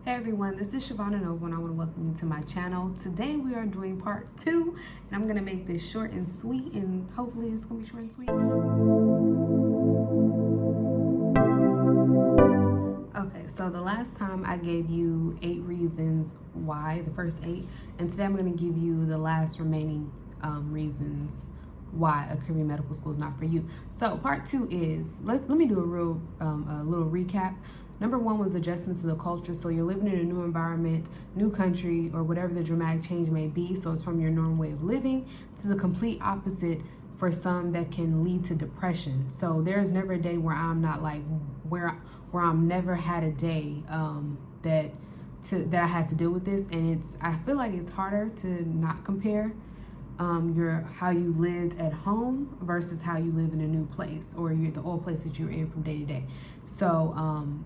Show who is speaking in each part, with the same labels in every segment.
Speaker 1: Hey everyone, this is Shavonna Nova and I want to welcome you to my channel. Today we are doing part 2 and I'm going to make this short and sweet, and hopefully it's going to be short and sweet. Okay, so the last time I gave you 8 reasons why, the first 8, and today I'm going to give you the last remaining reasons why a career medical school is not for you. So part 2 is, let me do a little recap. Number 1 was adjustment to the culture. So you're living in a new environment, new country, or whatever the dramatic change may be. So it's from your normal way of living to the complete opposite for some that can lead to depression. So there's never a day where I'm not like, where I'm never had a day that I had to deal with this. And I feel like it's harder to not compare how you lived at home versus how you live in a new place, or the old place that you're in from day to day. So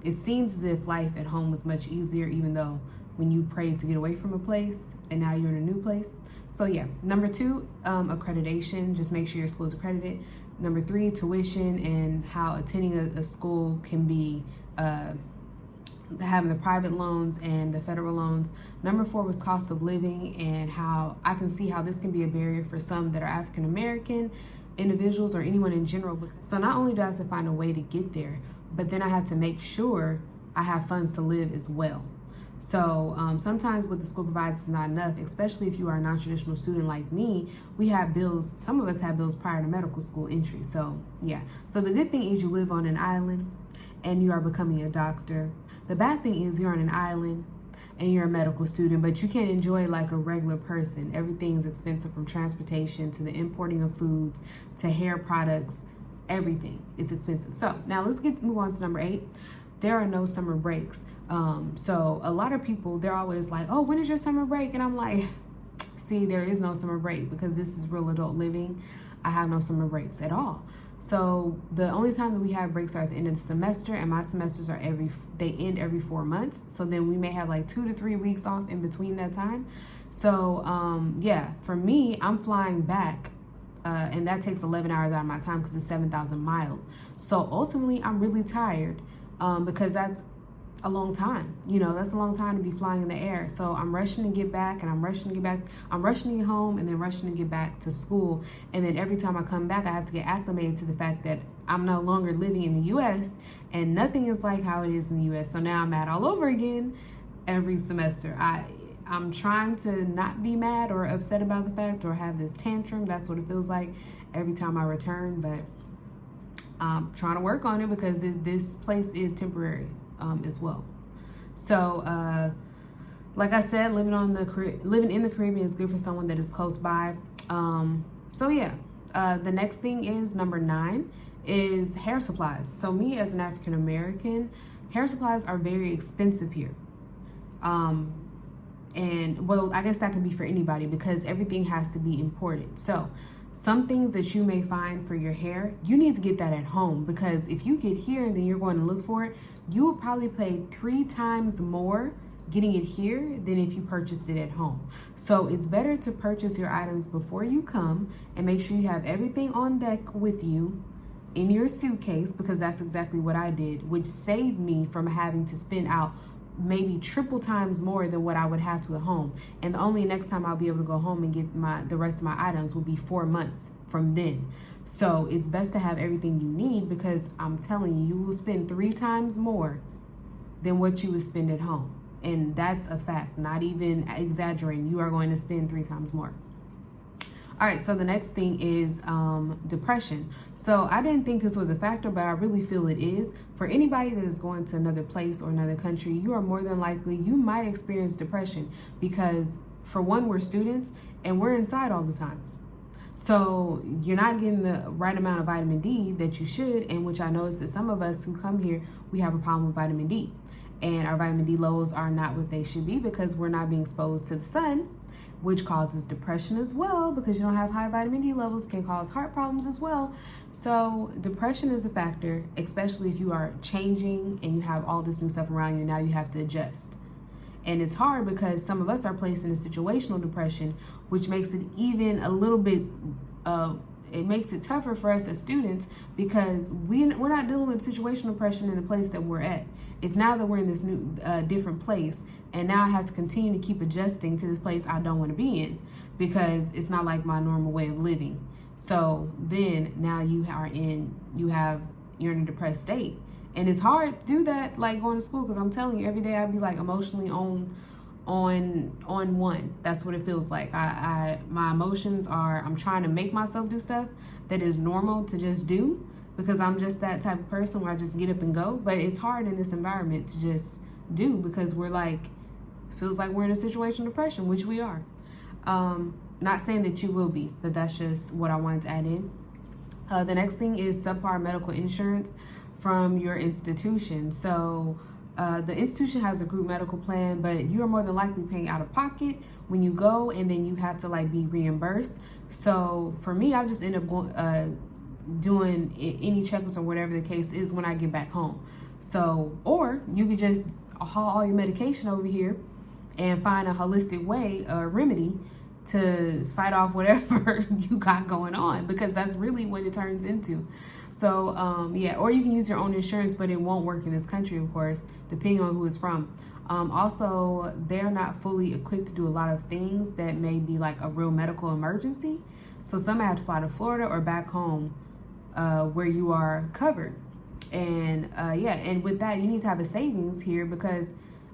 Speaker 1: it seems as if life at home was much easier, even though when you prayed to get away from a place and now you're in a new place. So yeah, number 2, accreditation, just make sure your school is accredited. Number 3, tuition and how attending a school can be having the private loans and the federal loans. Number 4 was cost of living, and how I can see how this can be a barrier for some that are African American individuals or anyone in general. So not only do I have to find a way to get there, but then I have to make sure I have funds to live as well. So sometimes what the school provides is not enough, especially if you are a non-traditional student like me. We have bills, some of us have bills prior to medical school entry. So yeah, so the good thing is you live on an island and you are becoming a doctor. The bad thing is you're on an island and you're a medical student, but you can't enjoy like a regular person. Everything's expensive, from transportation to the importing of foods to hair products. Everything is expensive. So now let's move on to number 8. There are no summer breaks. So a lot of people, they're always like, oh, when is your summer break? And I'm like, see, there is no summer break because this is real adult living. I have no summer breaks at all. So the only time that we have breaks are at the end of the semester, and my semesters are they end every 4 months. So then we may have like 2 to 3 weeks off in between that time. So yeah, for me, I'm flying back and that takes 11 hours out of my time because it's 7,000 miles. So ultimately I'm really tired because that's a long time. That's a long time to be flying in the air. So I'm rushing to get back, and I'm rushing to get back. I'm rushing to get home and then rushing to get back to school. And then every time I come back, I have to get acclimated to the fact that I'm no longer living in the US and nothing is like how it is in the US. So now I'm mad all over again every semester. I'm trying to not be mad or upset about the fact or have this tantrum. That's what it feels like every time I return, but I'm trying to work on it because this place is temporary as well. So like I said, living in the Caribbean is good for someone that is close by. So yeah, the next thing is number 9 is hair supplies. So me as an African American, hair supplies are very expensive here. And well, I guess that could be for anybody because everything has to be imported. So some things that you may find for your hair, you need to get that at home, because if you get here and then you're going to look for it, you will probably pay 3 times more getting it here than if you purchased it at home. So it's better to purchase your items before you come and make sure you have everything on deck with you in your suitcase, because that's exactly what I did, which saved me from having to spend out maybe triple times more than what I would have to at home. And the only next time I'll be able to go home and get the rest of my items will be 4 months from then. So it's best to have everything you need, because I'm telling you, you will spend 3 times more than what you would spend at home. And that's a fact, not even exaggerating. You are going to spend 3 times more. All right, so the next thing is depression. So I didn't think this was a factor, but I really feel it is. For anybody that is going to another place or another country, you are more than likely, you might experience depression because, for one, we're students and we're inside all the time. So you're not getting the right amount of vitamin D that you should, and which I noticed that some of us who come here, we have a problem with vitamin D. And our vitamin D levels are not what they should be because we're not being exposed to the sun, which causes depression as well, because you don't have high vitamin D levels, can cause heart problems as well. So depression is a factor, especially if you are changing and you have all this new stuff around you. Now you have to adjust. And it's hard because some of us are placed in a situational depression, which makes it even a little bit it makes it tougher for us as students because we're not dealing with situational depression in the place that we're at. It's now that we're in this new different place, and now I have to continue to keep adjusting to this place I don't want to be in because it's not like my normal way of living. So then now you're in a depressed state, and it's hard to do that like going to school, because I'm telling you, every day I'd be like emotionally on one. That's what it feels like. My emotions are, I'm trying to make myself do stuff that is normal to just do, because I'm just that type of person where I just get up and go. But it's hard in this environment to just do, because we're like, feels like we're in a situation of depression, which we are. Not saying that you will be, but that's just what I wanted to add in. The next thing is subpar medical insurance from your institution. So the institution has a group medical plan, but you are more than likely paying out of pocket when you go, and then you have to like be reimbursed. So for me, I just end up doing any checkups or whatever the case is when I get back home. So, or you could just haul all your medication over here and find a holistic way, a remedy to fight off whatever you got going on, because that's really what it turns into. So yeah, or you can use your own insurance, but it won't work in this country, of course, depending on who it's from. Also, they're not fully equipped to do a lot of things that may be like a real medical emergency. So some have to fly to Florida or back home where you are covered. And yeah, and with that, you need to have a savings here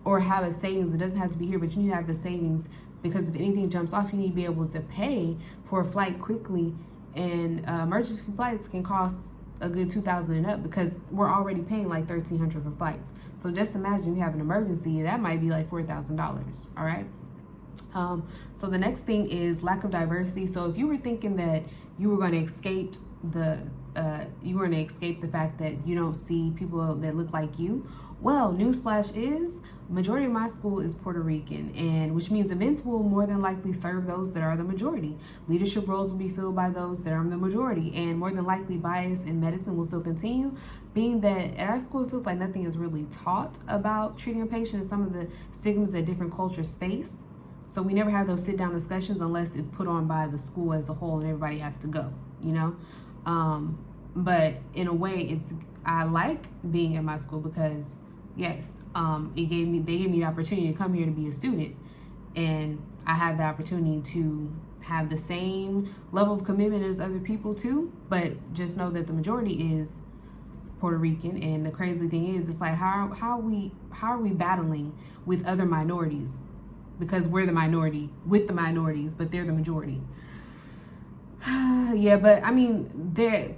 Speaker 1: or have a savings. It doesn't have to be here, but you need to have a savings, because if anything jumps off, you need to be able to pay for a flight quickly. And emergency flights can cost a good $2,000 and up, because we're already paying like $1,300 for flights. So just imagine you have an emergency, that might be like $4,000. All right. So the next thing is lack of diversity. So if you were thinking that you were going to escape the fact that you don't see people that look like you, well, newsflash is majority of my school is Puerto Rican, and which means events will more than likely serve those that are the majority. Leadership roles will be filled by those that are the majority, and more than likely bias in medicine will still continue, being that at our school it feels like nothing is really taught about treating a patient and some of the stigmas that different cultures face. So we never have those sit down discussions unless it's put on by the school as a whole and everybody has to go, you know? But in a way, I like being at my school because yes, they gave me the opportunity to come here to be a student, and I had the opportunity to have the same level of commitment as other people too, but just know that the majority is Puerto Rican. And the crazy thing is, it's like, how are we battling with other minorities, because we're the minority with the minorities, but they're the majority. Yeah, but I mean, they're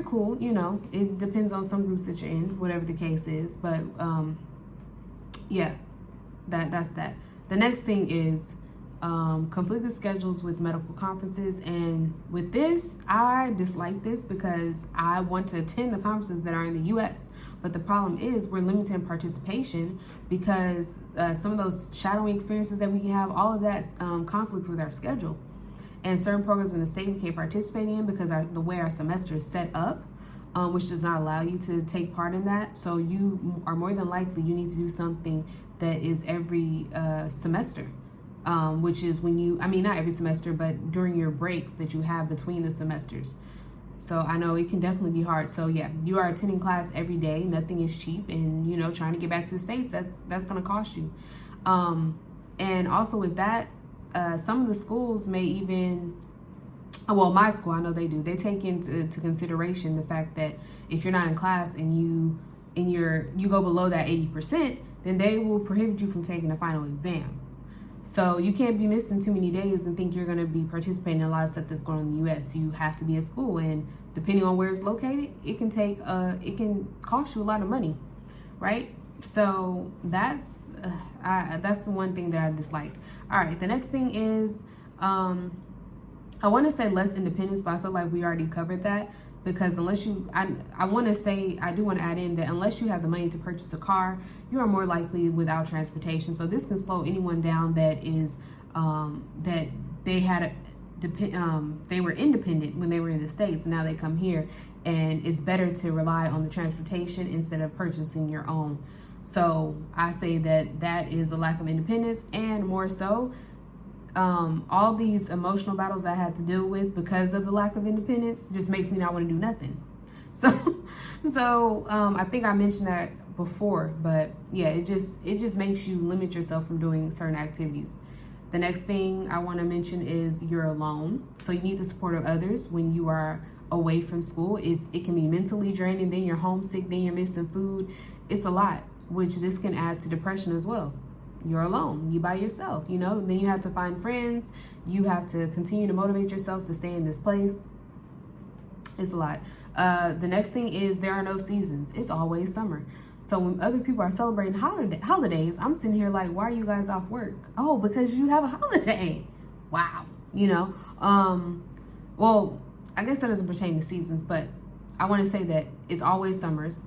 Speaker 1: cool, you know. It depends on some groups that you're in, whatever the case is. But yeah, that's that. The next thing is conflicted schedules with medical conferences, and with this, I dislike this because I want to attend the conferences that are in the U.S. But the problem is we're limited in participation because some of those shadowing experiences that we can have, all of that conflicts with our schedule. And certain programs in the state we can't participate in because the way our semester is set up, which does not allow you to take part in that. So you are more than likely, you need to do something that is every semester, which is not every semester, but during your breaks that you have between the semesters. So I know it can definitely be hard. So yeah, you are attending class every day. Nothing is cheap. And, you know, trying to get back to the States, that's going to cost you. And also with that, some of the schools may even, well, my school, I know they do. They take into consideration the fact that if you're not in class and you go below that 80%, then they will prohibit you from taking the final exam. So you can't be missing too many days and think you're going to be participating in a lot of stuff that's going on in the U.S. You have to be at school, and depending on where it's located, it can cost you a lot of money, right? So that's the one thing that I dislike. All right, the next thing is, I want to say less independence, but I feel like we already covered that, because unless I do want to add in that unless you have the money to purchase a car, you are more likely without transportation. So this can slow anyone down that is, that they were independent when they were in the States, and now they come here, and it's better to rely on the transportation instead of purchasing your own. So I say that is a lack of independence, and more so, all these emotional battles I had to deal with because of the lack of independence just makes me not want to do nothing. So I think I mentioned that before, but yeah, it just makes you limit yourself from doing certain activities. The next thing I want to mention is you're alone. So you need the support of others when you are away from school. It can be mentally draining, then you're homesick, then you're missing food. It's a lot, which this can add to depression as well. You're alone, you by yourself, then you have to find friends. You have to continue to motivate yourself to stay in this place. It's a lot. The next thing is there are no seasons. It's always summer. So when other people are celebrating holidays, I'm sitting here like, why are you guys off work? Oh, because you have a holiday. Wow. Well, I guess that doesn't pertain to seasons, but I want to say that it's always summers.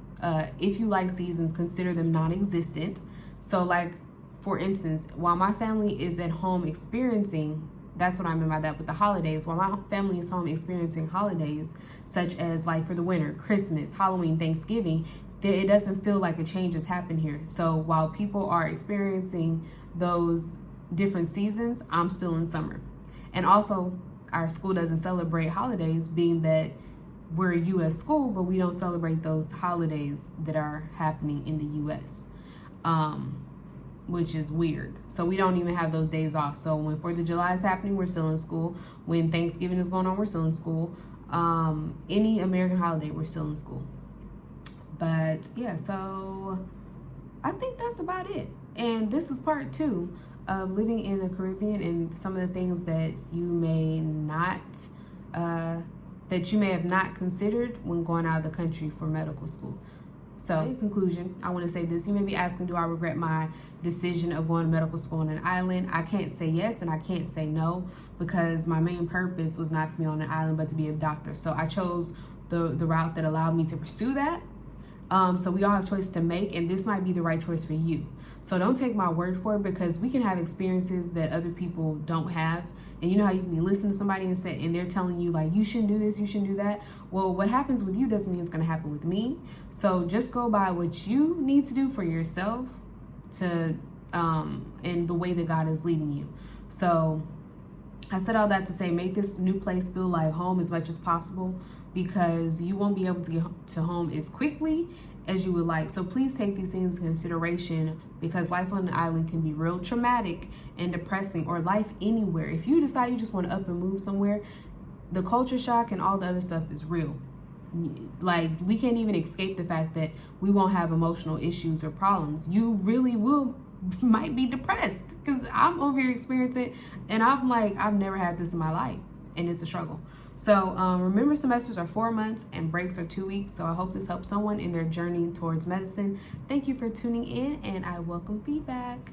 Speaker 1: If you like seasons, consider them non-existent. So like, for instance, while my family is at home experiencing, that's what I mean by that with the holidays, while my family is home experiencing holidays, such as like for the winter, Christmas, Halloween, Thanksgiving, it doesn't feel like a change has happened here. So while people are experiencing those different seasons, I'm still in summer. And also, our school doesn't celebrate holidays, being that we're a U.S. school, but we don't celebrate those holidays that are happening in the U.S., which is weird. So we don't even have those days off. So when 4th of July is happening, we're still in school. When Thanksgiving is going on, we're still in school. Any American holiday, we're still in school. But yeah, so I think that's about it. And this is part 2 of living in the Caribbean and some of the things that you may have not considered when going out of the country for medical school. So in conclusion, I want to say this. You may be asking, do I regret my decision of going to medical school on an island? I can't say yes and I can't say no, because my main purpose was not to be on an island, but to be a doctor. So I chose the route that allowed me to pursue that. So we all have choice to make, and this might be the right choice for you. So don't take my word for it, because we can have experiences that other people don't have. And you know how you can be listening to somebody and they're telling you like, you shouldn't do this, you shouldn't do that. Well, what happens with you doesn't mean it's going to happen with me. So just go by what you need to do for yourself and the way that God is leading you. So I said all that to say, make this new place feel like home as much as possible, because you won't be able to get to home as quickly as you would like. So please take these things into consideration, because life on the island can be real traumatic and depressing, or life anywhere. If you decide you just want to up and move somewhere, the culture shock and all the other stuff is real. Like, we can't even escape the fact that we won't have emotional issues or problems. You really might be depressed, because I'm over here experiencing it, and I'm like, I've never had this in my life, and it's a struggle. So remember, semesters are 4 months and breaks are 2 weeks. So I hope this helps someone in their journey towards medicine. Thank you for tuning in, and I welcome feedback.